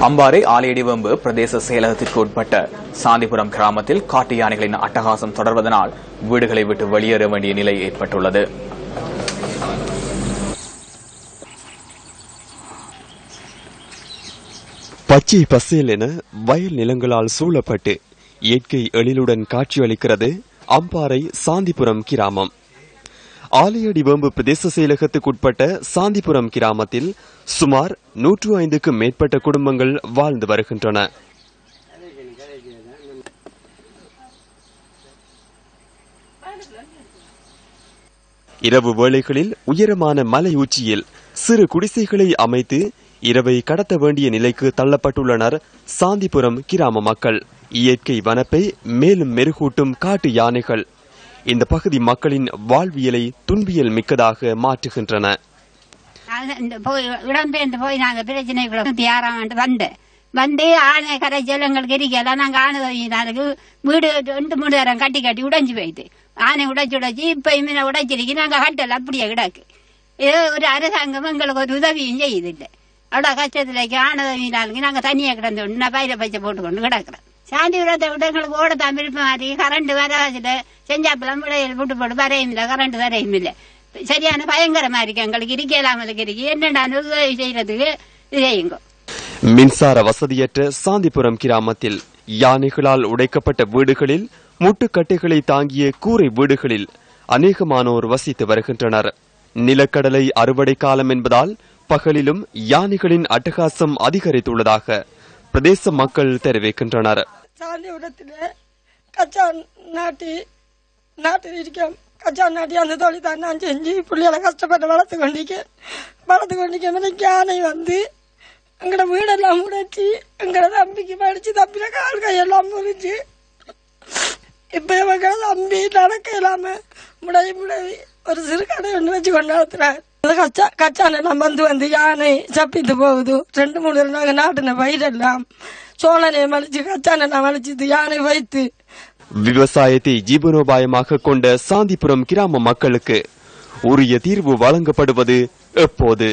அம்பாறை ஆலையடிவம்பு பிரதேச செயலகத்திற்கு உட்பட்ட சாந்திபுரம் கிராமத்தில் காட்டு யானைகளின் அட்டகாசம் தொடர்வதனால் வீடுகளை விட்டு வெளியேற வேண்டிய நிலை ஏற்பட்டுள்ளது. பச்சை பசேல் என வயல் நிலங்களால் சூழப்பட்டு இயற்கை எழிலுடன் காட்சியளிக்கிறது அம்பாறை சாந்திபுரம் கிராமம். ஆலையடிவம்பு பிரதேச செயலகத்துக்குட்பட்ட சாந்திபுரம் கிராமத்தில் சுமார் 105க்கும் மேற்பட்ட குடும்பங்கள் வாழ்ந்து வருகின்றன. இரவு வேளைகளில் உயரமான மலை உச்சியில் சிறு குடிசைகளை அமைத்து இரவை கடத்த வேண்டிய நிலைக்கு தள்ளப்பட்டுள்ளனர் சாந்திபுரம் கிராம மக்கள். இயற்கை வனப்பை மேலும் மெருகூட்டும் காட்டு யானைகள் இந்த பகுதி மக்களின் வாழ்வியலை துன்பியல் மிக்கதாக மாற்றுகின்றன. இடம்பெயர்ந்து போய் நாங்க பிரச்சனைகளை வந்து ஆனை கரைச்சல் எங்களுக்கு இருக்கல. நாங்க ஆனை வீடு 2-3 தரம் கட்டி உடைஞ்சு போயிட்டு ஆனை உடைச்சு இப்ப உடைச்சிருக்கு. நாங்க கட்டல அப்படியே கிடக்கு. ஏதோ ஒரு அரசாங்கம் எங்களுக்கு ஒரு உதவியும் செய்யுதில்லை. அவ்வளோ கஷ்டத்துல ஆனதவினாலுங்க நாங்க தனியா கிடந்தோம். நான் பயிர பச்சை போட்டுக்கொண்டு கிடக்குறேன். சாந்திபுரத்தை விட எங்களுக்கு ஓடத்தான் விருப்பம் மாதிரி கரண்ட் வராதுல செஞ்சாப்பெல்லாம் விடையில் விட்டு போட்டு வரையும் இல்லை, கரண்ட் வரையும் இல்லை. சரியான பயங்கரமா இருக்கு எங்களுக்கு. இருக்கலாமலுக்கு இருக்கு. என்னடா உதவி செய்யறதுக்கு செய்யுங்க. மின்சார வசதியற்ற சாந்திபுரம் கிராமத்தில் யானைகளால் உடைக்கப்பட்ட வீடுகளில் முட்டுக்கட்டைகளை தாங்கிய கூரை வீடுகளில் அநேகமானோர் வசித்து வருகின்றனர். நிலக்கடலை அறுவடை காலம் என்பதால் பகலிலும் யானைகளின் அட்டகாசம் அதிகரித்துள்ளதாக பிரதேச மக்கள் தெரிவிக்கின்றனர். சாந்திபுரத்தில் கச்சா நாட்டு இருக்கோம். கச்சா நாட்டி அந்த தொழில் தான் நான் செஞ்சு பிள்ளைகளை கஷ்டப்பட்டு வளர்த்து கொண்டிருக்கேன். யானை வந்து எங்களோட வீடெல்லாம் முடைச்சி எங்களோட தம்பிக்கு படிச்சு தம்பில கால் கையெல்லாம் முறிச்சு இப்ப இவங்க தம்பி நடக்க இல்லாம முடை ஒரு சிறு கடை ஒன்று வச்சு கொண்டாடுறாரு. கச்சானெல்லாம் வந்து யானை சப்பித்து போகுது. 2-3 நாங்க நாட்டின பயிரெல்லாம் சோழனை மலிச்சு கச்சானெல்லாம் மலிச்சு யானை வைத்து விவசாயத்தை ஜீவனோபாயமாக கொண்ட சாந்திபுரம் கிராம மக்களுக்கு உரிய தீர்வு வழங்கப்படுவது எப்போது?